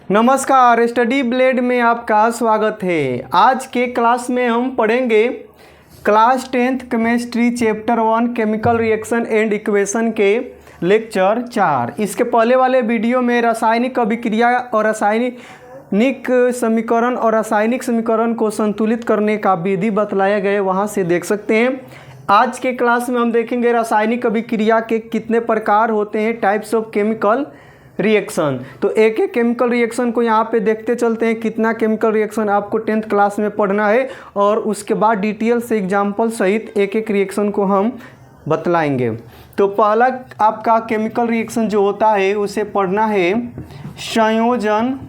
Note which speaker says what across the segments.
Speaker 1: नमस्कार, study blade में आपका स्वागत है। आज के क्लास में हम पढ़ेंगे class 10th chemistry chapter 1 chemical reaction and equation के लेक्चर 4। इसके पहले वाले वीडियो में रासायनिक अभिक्रिया और रासायनिक समीकरण को संतुलित करने का विधि बतलाया गया, वहाँ से देख सकते हैं। आज के क्लास में हम देखेंगे रासायनिक अभिक्रिया के कितने प्रकार होते हैं, टाइप्स ऑफ केमिकल रिएक्शन। तो एक एक केमिकल रिएक्शन को यहाँ पे देखते चलते हैं, कितना केमिकल रिएक्शन आपको 10th क्लास में पढ़ना है, और उसके बाद डिटेल से एग्जाम्पल सहित एक एक रिएक्शन को हम बतलाएंगे। तो पहला आपका केमिकल रिएक्शन जो होता है उसे पढ़ना है संयोजन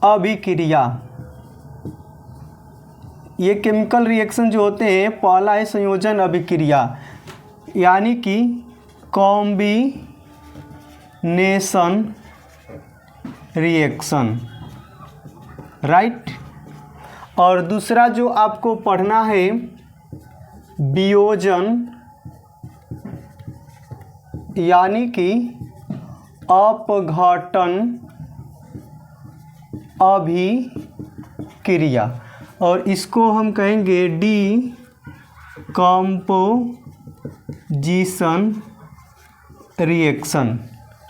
Speaker 1: अभिक्रिया। ये केमिकल रिएक्शन जो होते हैं, पहला है संयोजन अभिक्रिया, यानी कि कॉम्बिनेशन रिएक्शन, राइट। और दूसरा जो आपको पढ़ना है वियोजन, यानी कि अपघटन अभिक्रिया, और इसको हम कहेंगे डीकम्पोजिशन रिएक्शन,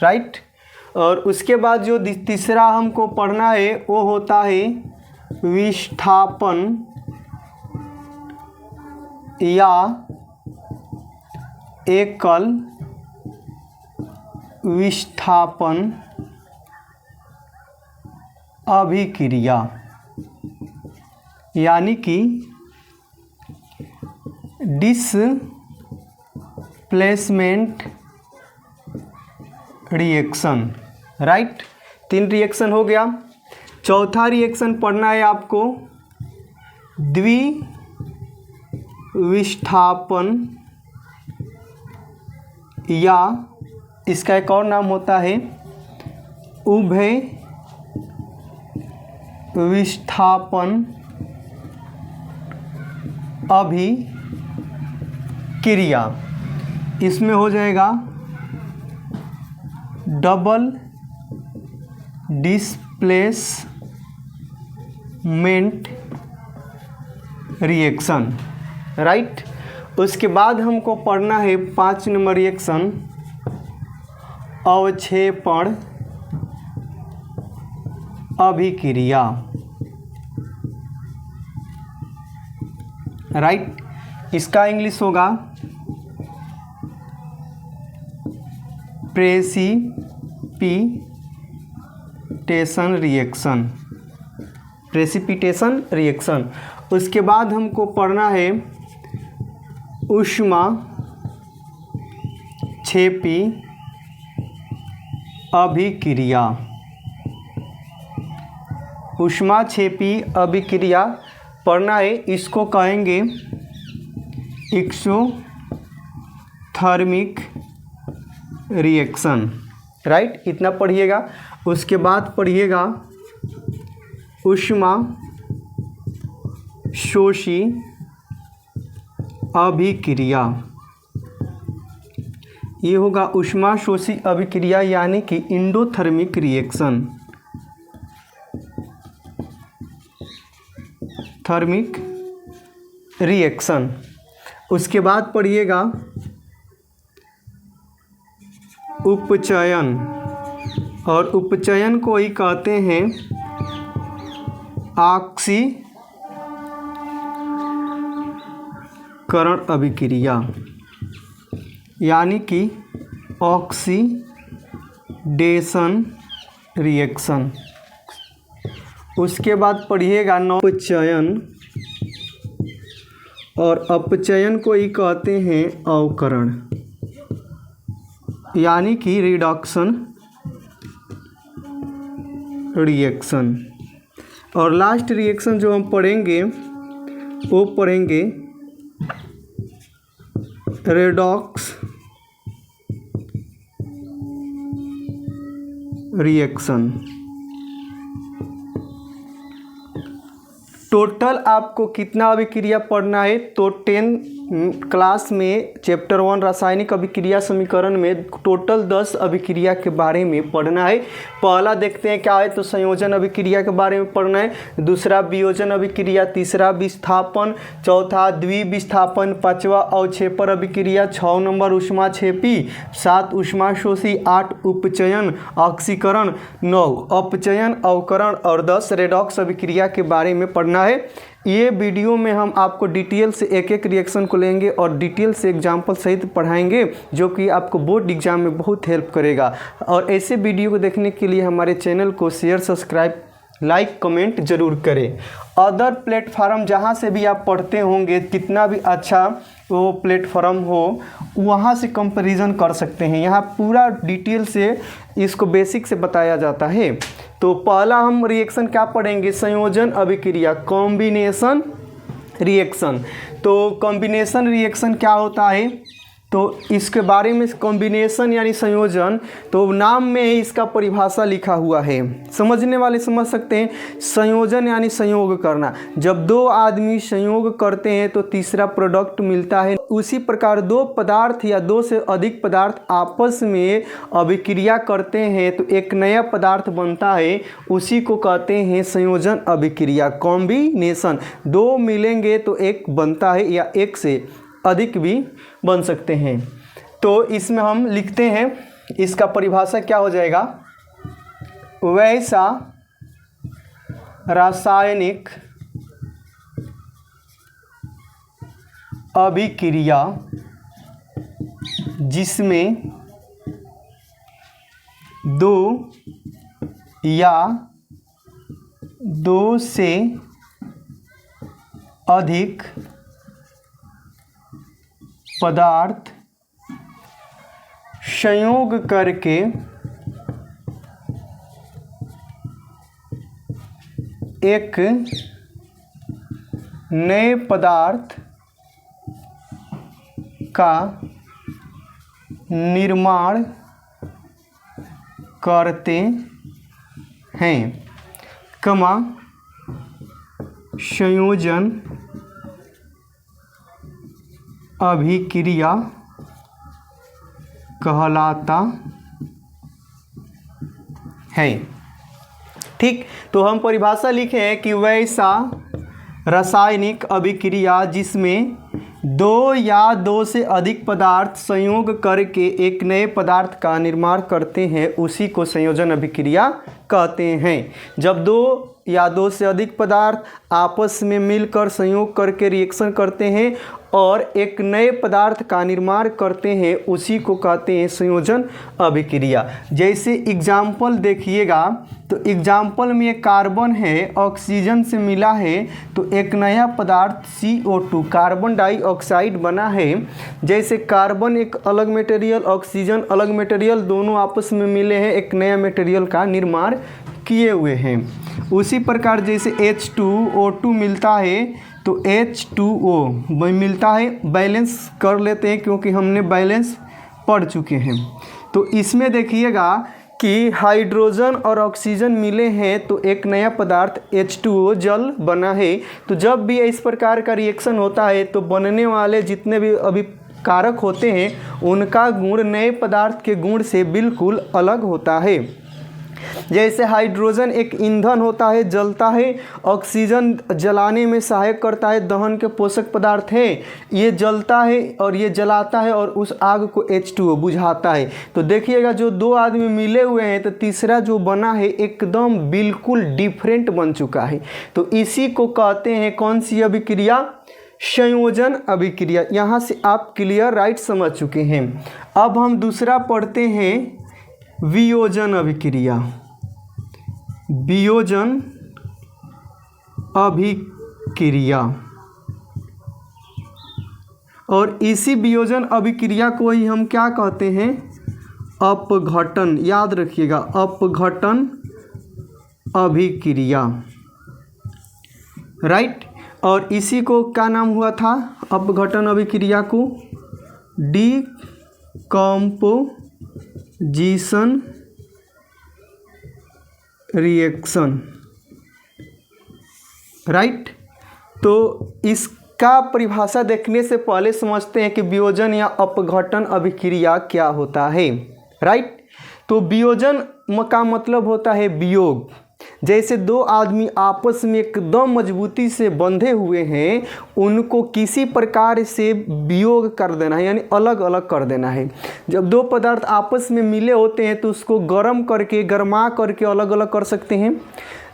Speaker 1: राइट। और उसके बाद जो तीसरा हमको पढ़ना है वो होता है विस्थापन या एकल विस्थापन अभिक्रिया, यानी कि डिस्प्लेसमेंट रिएक्शन, राइट। 3 रिएक्शन हो गया। चौथा रिएक्शन पढ़ना है आपको द्विविस्थापन, या इसका एक और नाम होता है उभय विस्थापन अभिक्रिया। इसमें हो जाएगा डबल डिस्प्लेसमेंट रिएक्शन, राइट। उसके बाद हमको पढ़ना है 5 नंबर रिएक्शन अवक्षेपण अभिक्रिया, राइट। इसका इंग्लिश होगा प्रेसिपिटेशन रिएक्शन। उसके बाद हमको पढ़ना है ऊष्माक्षेपी अभिक्रिया। ऊष्माक्षेपी अभिक्रिया पढ़ना है, इसको कहेंगे एक्सोथर्मिक रिएक्शन, राइट। इतना पढ़िएगा। उसके बाद पढ़िएगा ऊष्मा शोषी अभिक्रिया। ये होगा ऊष्मा शोषी अभिक्रिया, यानी कि इंडोथर्मिक रिएक्शन, थर्मिक रिएक्शन। उसके बाद पढ़िएगा उपचयन, और उपचयन को ही कहते हैं ऑक्सीकरण अभिक्रिया, यानी कि ऑक्सीडेशन रिएक्शन। उसके बाद पढ़िएगा अपचयन, और अपचयन को ही कहते हैं अवकरण, यानी कि रिडक्शन रिएक्शन। और लास्ट रिएक्शन जो हम पढ़ेंगे वो पढ़ेंगे रेडॉक्स रिएक्शन। टोटल आपको कितना अभिक्रिया पढ़ना है, तो 10 क्लास में चैप्टर 1 रासायनिक अभिक्रिया समीकरण में टोटल 10 अभिक्रिया के बारे में पढ़ना है। पहला देखते हैं क्या है, तो संयोजन अभिक्रिया के बारे में पढ़ना है, दूसरा वियोजन अभिक्रिया, तीसरा विस्थापन, चौथा द्विविस्थापन, पांचवा अवक्षेपण अभिक्रिया, 6 नंबर ऊष्माक्षेपी, 7 ऊष्माशोषी, 8 उपचयन ऑक्सीकरण, 9 अपचयन अवकरण और 10 रेडॉक्स अभिक्रिया के बारे में पढ़ना है। ये वीडियो में हम आपको डिटेल से एक एक रिएक्शन को लेंगे और डिटेल से एग्जाम्पल सहित पढ़ाएंगे, जो कि आपको बोर्ड एग्जाम में बहुत हेल्प करेगा। और ऐसे वीडियो को देखने के लिए हमारे चैनल को शेयर, सब्सक्राइब, लाइक, कमेंट जरूर करें। अदर प्लेटफार्म जहाँ से भी आप पढ़ते होंगे, कितना भी अच्छा वो प्लेटफॉर्म हो, वहाँ से कंपैरिजन कर सकते हैं। यहाँ पूरा डिटेल से इसको बेसिक से बताया जाता है। तो पहला हम रिएक्शन क्या पढ़ेंगे, संयोजन अभिक्रिया, कॉम्बिनेशन रिएक्शन। तो कॉम्बिनेशन रिएक्शन क्या होता है, तो इसके बारे में कॉम्बिनेशन यानी संयोजन, तो नाम में ही इसका परिभाषा लिखा हुआ है, समझने वाले समझ सकते हैं। संयोजन यानी संयोग करना, जब दो आदमी संयोग करते हैं तो तीसरा प्रोडक्ट मिलता है। उसी प्रकार दो पदार्थ या दो से अधिक पदार्थ आपस में अभिक्रिया करते हैं तो एक नया पदार्थ बनता है, उसी को कहते हैं संयोजन अभिक्रिया, कॉम्बिनेशन। दो मिलेंगे तो एक बनता है या एक से अधिक भी बन सकते हैं। तो इसमें हम लिखते हैं, इसका परिभाषा क्या हो जाएगा, वैसा रासायनिक अभिक्रिया जिसमें दो या दो से अधिक पदार्थ संयोग करके एक नए पदार्थ का निर्माण करते हैं, संयोजन अभिक्रिया कहलाता है। ठीक, तो हम परिभाषा लिखे हैं कि वैसा रासायनिक अभिक्रिया जिसमें दो या दो से अधिक पदार्थ संयोग करके एक नए पदार्थ का निर्माण करते हैं, उसी को संयोजन अभिक्रिया कहते हैं। जब दो या दो से अधिक पदार्थ आपस में मिलकर संयोग करके रिएक्शन करते हैं और एक नए पदार्थ का निर्माण करते हैं, उसी को कहते हैं संयोजन अभिक्रिया। जैसे एग्जाम्पल देखिएगा, तो एग्जाम्पल में एक कार्बन है, ऑक्सीजन से मिला है तो एक नया पदार्थ CO2 कार्बन डाइऑक्साइड बना है। जैसे कार्बन एक अलग मटेरियल, ऑक्सीजन अलग मटेरियल, दोनों आपस में मिले हैं, एक नया मटेरियल का निर्माण किए हुए हैं। उसी प्रकार जैसे H2O2 मिलता है तो H2O मिलता है, बैलेंस कर लेते हैं क्योंकि हमने बैलेंस पढ़ चुके हैं। तो इसमें देखिएगा कि हाइड्रोजन और ऑक्सीजन मिले हैं तो एक नया पदार्थ H2O जल बना है। तो जब भी इस प्रकार का रिएक्शन होता है तो बनने वाले जितने भी अभिकारक होते हैं उनका गुण नए पदार्थ के गुण से बिल्कुल अलग होता है। जैसे हाइड्रोजन एक ईंधन होता है, जलता है, ऑक्सीजन जलाने में सहायक करता है, दहन के पोषक पदार्थ है, ये जलता है और ये जलाता है और उस आग को H2O बुझाता है। तो देखिएगा जो दो आदमी मिले हुए हैं तो तीसरा जो बना है एकदम बिल्कुल डिफरेंट बन चुका है। तो इसी को कहते हैं कौन सी अभिक्रिया, संयोजन अभिक्रिया। यहाँ से आप क्लियर राइट समझ चुके हैं। अब हम दूसरा पढ़ते हैं वियोजन अभिक्रिया। वियोजन अभिक्रिया, और इसी वियोजन अभिक्रिया को ही हम क्या कहते हैं, अपघटन। याद रखिएगा, अपघटन अभिक्रिया, राइट। और इसी को क्या नाम हुआ था, अपघटन अभिक्रिया को डिकम्पोजिशन रिएक्शन, राइट। तो इस का परिभाषा देखने से पहले समझते हैं कि वियोजन या अपघटन अभिक्रिया क्या होता है। राइट, तो वियोजन का मतलब होता है वियोग। जैसे दो आदमी आपस में एकदम मजबूती से बंधे हुए हैं, उनको किसी प्रकार से वियोग कर देना है, यानी अलग अलग कर देना है। जब दो पदार्थ आपस में मिले होते हैं तो उसको गर्म करके, गरमा करके अलग अलग कर सकते हैं।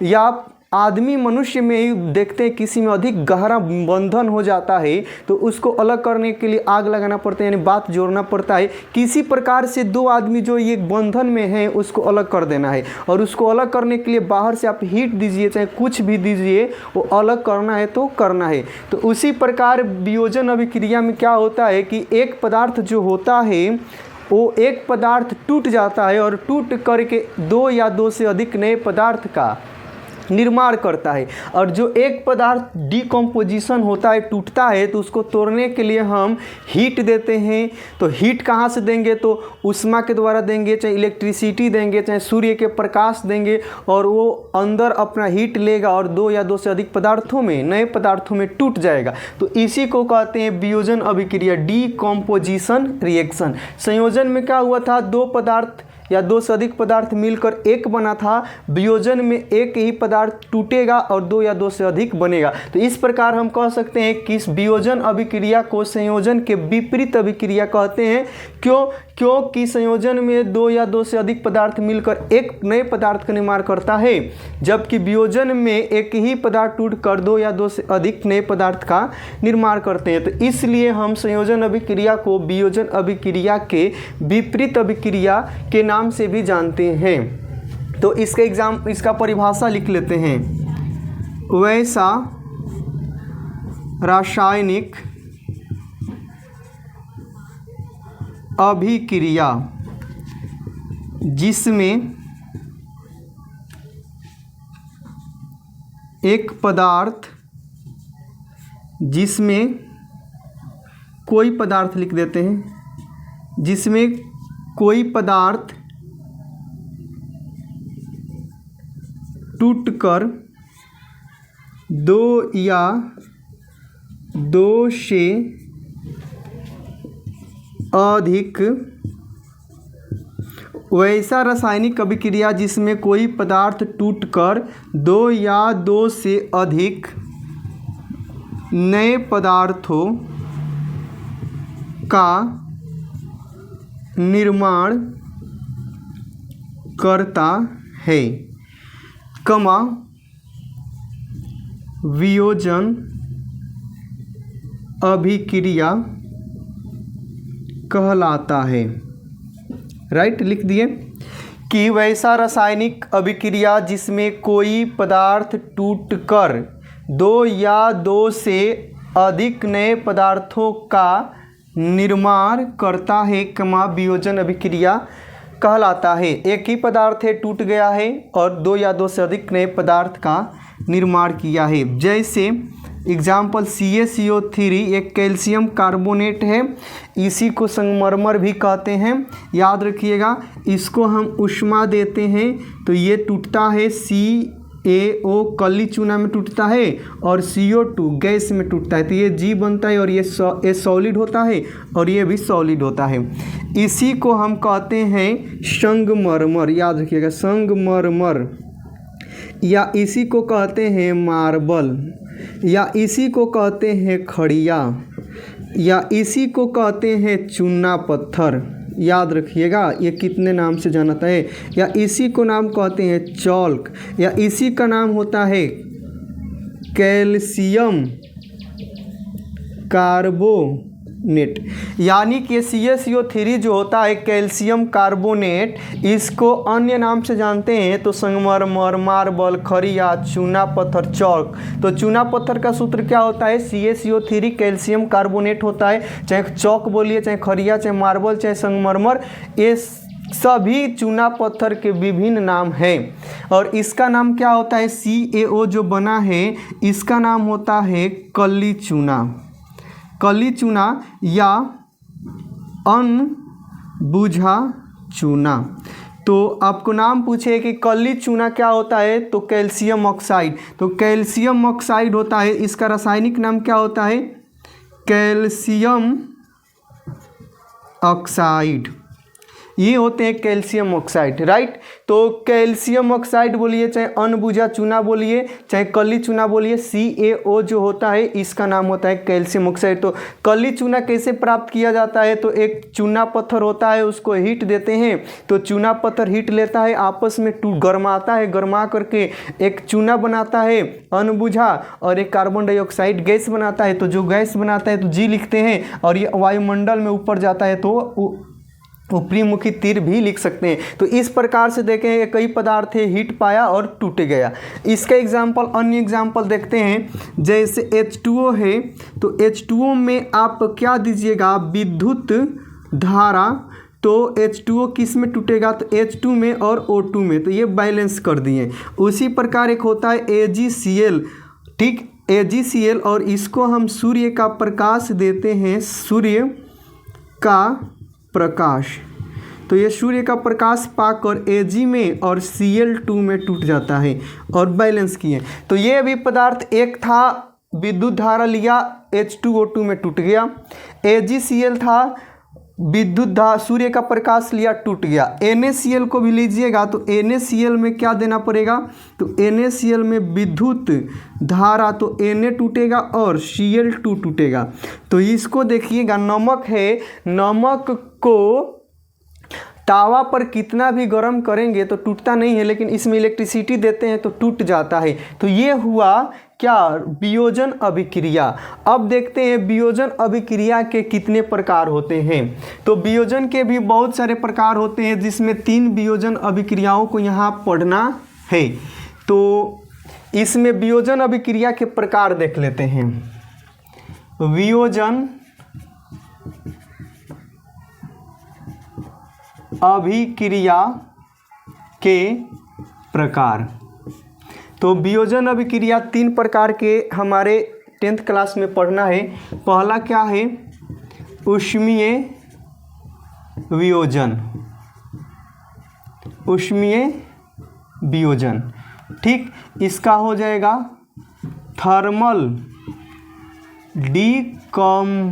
Speaker 1: या आदमी मनुष्य में ही देखते हैं किसी में अधिक गहरा बंधन हो जाता है तो उसको अलग करने के लिए आग लगाना पड़ता है, यानी बात जोड़ना पड़ता है। किसी प्रकार से दो आदमी जो ये बंधन में हैं उसको अलग कर देना है, और उसको अलग करने के लिए बाहर से आप हीट दीजिए चाहे कुछ भी दीजिए, वो अलग करना है तो करना है। तो उसी प्रकार वियोजन अभिक्रिया में क्या होता है कि एक पदार्थ जो होता है वो एक पदार्थ टूट जाता है और टूट करके दो या दो से अधिक नए पदार्थ का निर्माण करता है। और जो एक पदार्थ डिकम्पोजिशन होता है, टूटता है, तो उसको तोड़ने के लिए हम हीट देते हैं। तो हीट कहाँ से देंगे? तो ऊष्मा के द्वारा देंगे, चाहे इलेक्ट्रिसिटी देंगे, चाहे सूर्य के प्रकाश देंगे, और वो अंदर अपना हीट लेगा और दो या दो से अधिक पदार्थों में, नए पदार्थों में टूट जाएगा। तो इसी को कहते हैं वियोजन अभिक्रिया, डिकम्पोजिशन रिएक्शन। संयोजन में क्या हुआ था? दो पदार्थ या दो से अधिक पदार्थ मिलकर एक बना था। वियोजन में एक ही पदार्थ टूटेगा और दो या दो से अधिक बनेगा। तो इस प्रकार हम कह सकते हैं कि इस वियोजन अभिक्रिया को संयोजन के विपरीत अभिक्रिया कहते हैं। क्योंकि संयोजन में दो या दो से अधिक पदार्थ मिलकर एक नए पदार्थ का निर्माण करता है, जबकि वियोजन में एक ही पदार्थ टूटकर दो या दो से अधिक नए पदार्थ का निर्माण करते हैं। तो इसलिए हम संयोजन अभिक्रिया को वियोजन अभिक्रिया के विपरीत अभिक्रिया के नाम से भी जानते हैं। तो इसका परिभाषा लिख लेते हैं। वैसा रासायनिक अभिक्रिया जिसमें एक पदार्थ, जिसमें कोई पदार्थ लिख देते हैं, जिसमें कोई पदार्थ टूटकर दो या दो से अधिक, वैसा रासायनिक अभिक्रिया जिसमें कोई पदार्थ टूटकर दो या दो से अधिक नए पदार्थों का निर्माण करता है, वियोजन अभिक्रिया कहलाता है। राइट, लिख दिए कि वैसा रासायनिक अभिक्रिया जिसमें कोई पदार्थ टूटकर दो या दो से अधिक नए पदार्थों का निर्माण करता है, वियोजन अभिक्रिया कहलाता है। एक ही पदार्थ है, टूट गया है और दो या दो से अधिक नए पदार्थ का निर्माण किया है। जैसे एग्जाम्पल CaCO3 एक कैल्शियम कार्बोनेट है, इसी को संगमरमर भी कहते हैं। याद रखिएगा, इसको हम ऊष्मा देते हैं तो ये टूटता है, CaO कली चूना में टूटता है और CO2 गैस में टूटता है। तो ये G बनता है और ये सॉलिड होता है और ये भी सॉलिड होता है। इसी को हम कहते हैं संगमरमर। याद रखिएगा, संगमरमर, या इसी को कहते हैं मार्बल, या इसी को कहते हैं खड़िया, या इसी को कहते हैं चूना पत्थर। याद रखिएगा, ये कितने नाम से जानता है। या इसी को नाम कहते हैं चॉल्क, या इसी का नाम होता है कैल्शियम कार्बोनेट। यानी कि CaCO3 जो होता है कैल्शियम कार्बोनेट, इसको अन्य नाम से जानते हैं तो संगमरमर, मार्बल, खड़िया, चूना पत्थर, चॉक। तो चूना पत्थर का सूत्र क्या होता है? CaCO3 कैल्शियम कार्बोनेट होता है। चाहे चॉक बोलिए, चाहे खड़िया, चाहे मार्बल, चाहे संगमरमर, ये सभी चूना पत्थर के विभिन्न नाम हैं। और इसका नाम क्या होता है? CaO जो बना है इसका नाम होता है कली चूना, कली चूना या अनबुझा चूना। तो तो आपको नाम पूछे कि काली चूना क्या होता है, तो कैल्शियम ऑक्साइड। तो कैल्शियम ऑक्साइड होता है, इसका रासायनिक नाम क्या होता है, कैल्शियम ऑक्साइड। ये होते हैं कैल्शियम ऑक्साइड, राइट। तो कैल्शियम ऑक्साइड बोलिए, चाहे अनबुझा चूना बोलिए, चाहे कली चूना बोलिए, CaO जो होता है इसका नाम होता है कैल्शियम ऑक्साइड। तो कली चूना कैसे प्राप्त किया जाता है, तो एक चूना पत्थर होता है, उसको हीट देते हैं, तो चूना पत्थर हीट लेता है, आपस में गरमाता है, गरमा करके एक चूना बनाता है अनबुझा, और एक कार्बन डाइऑक्साइड गैस बनाता है। तो जो गैस बनाता है तो G लिखते हैं, और ये वायुमंडल में ऊपर जाता है तो ऊपरीमुखी तीर भी लिख सकते हैं। तो इस प्रकार से देखें, कई पदार्थ है, हीट पाया और टूट गया। इसका एग्जाम्पल, अन्य एग्जाम्पल देखते हैं, जैसे H2O है, तो H2O में आप क्या दीजिएगा, विद्युत धारा। तो H2O किस में टूटेगा, तो H2 में और O2 में, तो ये बैलेंस कर दिए। उसी प्रकार एक होता है AgCl, ठीक, AgCl, और इसको हम सूर्य का प्रकाश देते हैं, सूर्य का प्रकाश, तो ये सूर्य का प्रकाश पाकर Ag में और Cl2 में टूट जाता है और बैलेंस किए। तो ये भी पदार्थ एक था, विद्युत धारा लिया, H2O2 में टूट गया। AgCl था, विद्युत सूर्य का प्रकाश लिया, टूट गया। NaCl को भी लीजिएगा, तो NaCl में क्या देना पड़ेगा, तो NaCl में विद्युत धारा, तो Na टूटेगा और Cl2 टूटेगा। तो इसको देखिएगा, नमक है, नमक को तावा पर कितना भी गर्म करेंगे तो टूटता नहीं है, लेकिन इसमें इलेक्ट्रिसिटी देते हैं तो टूट जाता है। तो ये हुआ क्या, वियोजन अभिक्रिया। अब देखते हैं वियोजन अभिक्रिया के कितने प्रकार होते हैं। तो वियोजन के भी बहुत सारे प्रकार होते हैं, जिसमें 3 वियोजन अभिक्रियाओं को यहाँ पढ़ना है। तो इसमें वियोजन अभिक्रिया के प्रकार देख लेते हैं। वियोजन अभिक्रिया के प्रकार। तो वियोजन अभिक्रिया 3 प्रकार के हमारे 10th क्लास में पढ़ना है। पहला क्या है, ऊष्मीय वियोजन, ऊष्मीय वियोजन, ठीक। इसका हो जाएगा थर्मल डिकम्पोजिशन,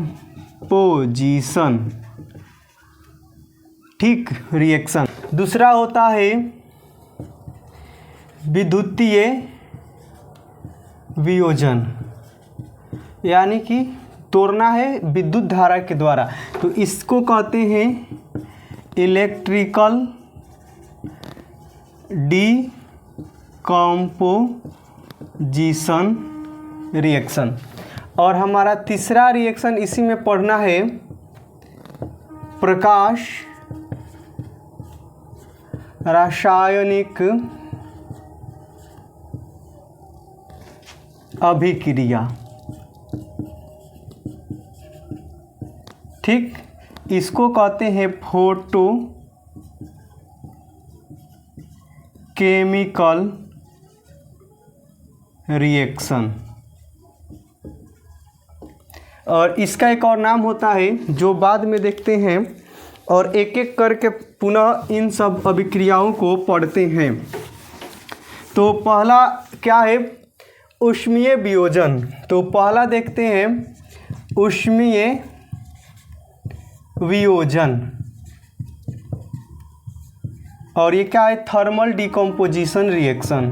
Speaker 1: ठीक, रिएक्शन। दूसरा होता है विद्युतीय वियोजन, यानी कि तोड़ना है विद्युत धारा के द्वारा, तो इसको कहते हैं इलेक्ट्रिकल डिकम्पोजिशन रिएक्शन। और हमारा तीसरा रिएक्शन इसी में पढ़ना है, प्रकाश रासायनिक अभिक्रिया, ठीक। इसको कहते हैं फोटो केमिकल रिएक्शन। और इसका एक और नाम होता है जो बाद में देखते हैं, और एक एक करके पुनः इन सब अभिक्रियाओं को पढ़ते हैं। तो पहला क्या है, ऊष्मीय वियोजन। तो पहला देखते हैं ऊष्मीय वियोजन, और ये क्या है, थर्मल डिकम्पोजिशन रिएक्शन।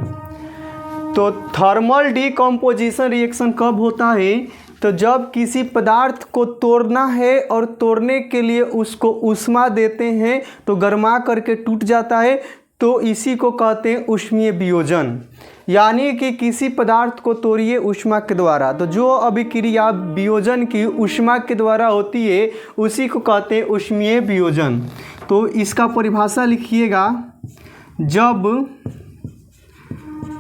Speaker 1: तो थर्मल डिकम्पोजिशन रिएक्शन कब होता है, तो जब किसी पदार्थ को तोड़ना है और तोड़ने के लिए उसको ऊष्मा देते हैं तो गर्मा करके टूट जाता है, तो इसी को कहते हैं ऊष्मीय वियोजन। यानी कि किसी पदार्थ को तोड़िए ऊष्मा के द्वारा, तो जो अभिक्रिया वियोजन की ऊष्मा के द्वारा होती है उसी को कहते हैं ऊष्मीय वियोजन। तो इसका परिभाषा लिखिएगा, जब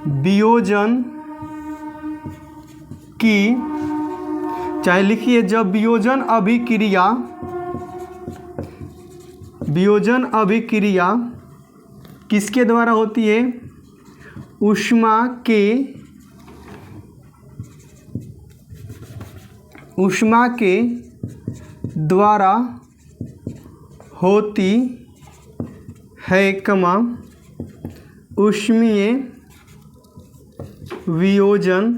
Speaker 1: वियोजन की, चाहे लिखिए, जब वियोजन अभिक्रिया किसके द्वारा होती है, ऊष्मा के द्वारा होती है कमा ऊष्मीय वियोजन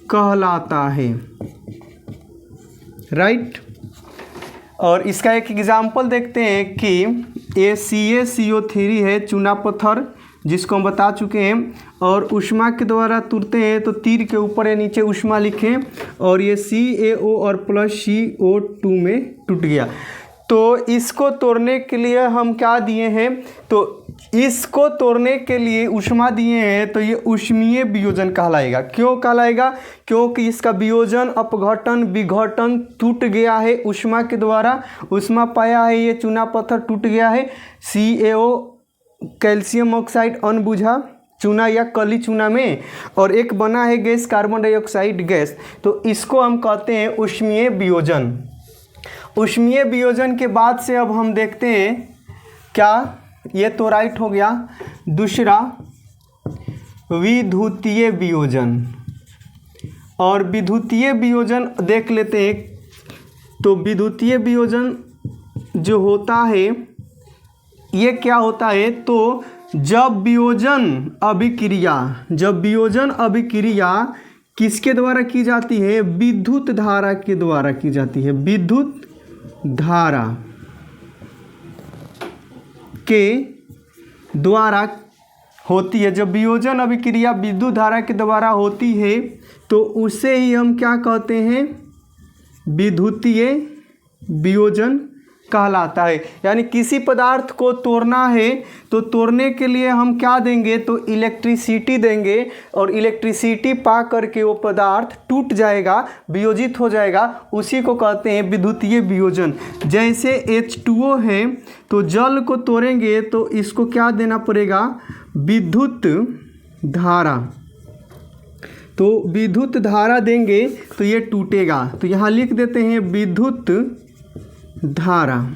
Speaker 1: कहलाता है। राइट। और इसका एक एग्जाम्पल देखते हैं कि ACaCO3 है चूना पत्थर, जिसको हम बता चुके हैं, और ऊष्मा के द्वारा तुरते हैं तो तीर के ऊपर या नीचे ऊष्मा लिखें, और ये CaO और प्लस CO2 में टूट गया। तो इसको तोड़ने के लिए हम क्या दिए हैं, तो इसको तोड़ने के लिए ऊष्मा दिए हैं, तो ये ऊष्मीय वियोजन कहलाएगा। क्यों कहलाएगा? क्योंकि इसका वियोजन अपघटन विघटन टूट गया है ऊष्मा के द्वारा, ऊष्मा पाया है, ये चूना पत्थर टूट गया है। CaO कैल्शियम ऑक्साइड अनबुझा चूना या कली चूना में, और एक बना है गैस कार्बन डाइऑक्साइड गैस, तो इसको हम कहते हैं ऊष्मीय वियोजन। ऊष्मीय वियोजन के बाद से अब हम देखते हैं क्या, ये तो राइट हो गया। दूसरा विद्युतीय वियोजन, और विद्युतीय वियोजन देख लेते हैं। तो विद्युतीय वियोजन जो होता है ये क्या होता है, तो जब वियोजन अभिक्रिया किसके द्वारा की जाती है, विद्युत धारा के द्वारा की जाती है, विद्युत धारा के द्वारा होती है। जब वियोजन अभिक्रिया विद्युत धारा के द्वारा होती है तो उसे ही हम क्या कहते हैं, विद्युतीय वियोजन कहलाता है। यानी किसी पदार्थ को तोड़ना है तो तोड़ने के लिए हम क्या देंगे, तो इलेक्ट्रिसिटी देंगे, और इलेक्ट्रिसिटी पा करके वो पदार्थ टूट जाएगा, वियोजित हो जाएगा, उसी को कहते हैं विद्युतीय वियोजन। जैसे H2O है, तो जल को तोड़ेंगे तो इसको क्या देना पड़ेगा, विद्युत धारा। तो विद्युत धारा देंगे तो ये टूटेगा, तो यहाँ लिख देते हैं विद्युत धारा,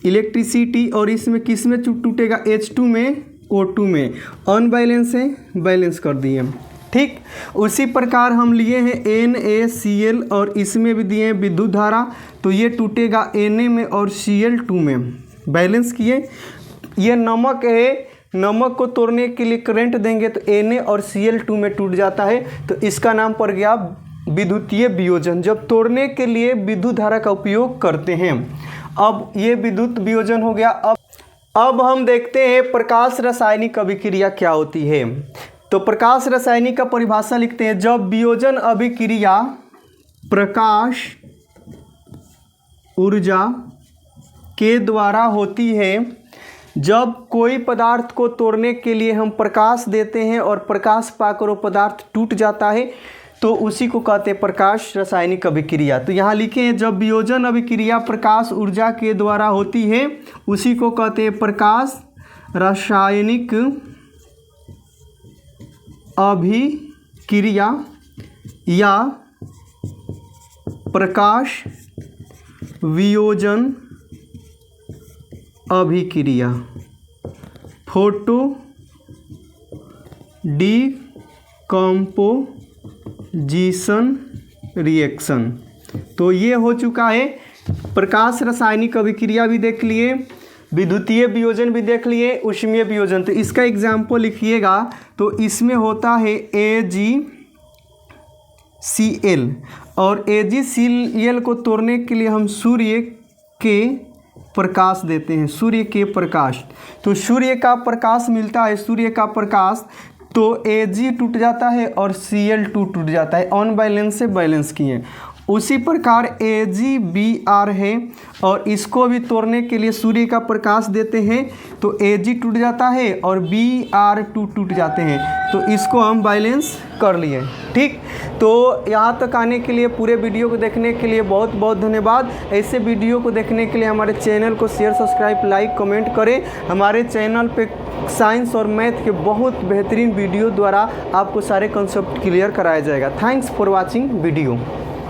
Speaker 1: इलेक्ट्रिसिटी, और इसमें किस में टूटेगा, H2 में, O2 में। अनबैलेंस है, बैलेंस कर दिए। ठीक, उसी प्रकार हम लिए हैं NaCl, और इसमें भी दिए हैं विद्युत धारा, तो ये टूटेगा Na में और Cl2 में, बैलेंस किए। ये नमक है, नमक को तोड़ने के लिए करंट देंगे तो Na और Cl2 में टूट जाता है, तो इसका नाम पड़ गया विद्युतीय वियोजन, जब तोड़ने के लिए विद्युत धारा का उपयोग करते हैं। अब ये विद्युत वियोजन हो गया। अब हम देखते हैं प्रकाश रासायनिक अभिक्रिया क्या होती है। तो प्रकाश रासायनिक का परिभाषा लिखते हैं, जब वियोजन अभिक्रिया प्रकाश ऊर्जा के द्वारा होती है। जब कोई पदार्थ को तोड़ने के लिए हम प्रकाश देते हैं और प्रकाश पाकर वो पदार्थ टूट जाता है, तो उसी को कहते हैं प्रकाश रासायनिक अभिक्रिया। तो यहाँ लिखे हैं, जब वियोजन अभिक्रिया प्रकाश ऊर्जा के द्वारा होती है, उसी को कहते हैं प्रकाश रासायनिक अभिक्रिया या प्रकाश वियोजन अभिक्रिया, फोटो डिकम्पोजिशन रिएक्शन। तो ये हो चुका है, प्रकाश रासायनिक अभिक्रिया भी देख लिए, विद्युतीय वियोजन भी देख लिए, ऊष्मीय वियोजन। तो इसका एग्जाम्पल लिखिएगा, तो इसमें होता है AgCl, और AgCl को तोड़ने के लिए हम सूर्य के प्रकाश देते हैं, सूर्य के प्रकाश। तो सूर्य का प्रकाश मिलता है, सूर्य का प्रकाश, तो Ag टूट जाता है और Cl2 टूट जाता है, अनबैलेंस से बैलेंस किए। उसी प्रकार AgBr है, और इसको भी तोड़ने के लिए सूर्य का प्रकाश देते हैं, तो Ag टूट जाता है और Br2 टूट जाते हैं, तो इसको हम बैलेंस कर लिए। ठीक, तो यहाँ तक आने के लिए, पूरे वीडियो को देखने के लिए बहुत बहुत धन्यवाद। ऐसे वीडियो को देखने के लिए हमारे चैनल को शेयर, सब्सक्राइब, लाइक, कमेंट करें। हमारे चैनल पे साइंस और मैथ के बहुत बेहतरीन वीडियो द्वारा आपको सारे कॉन्सेप्ट क्लियर कराया जाएगा। Thanks for watching video.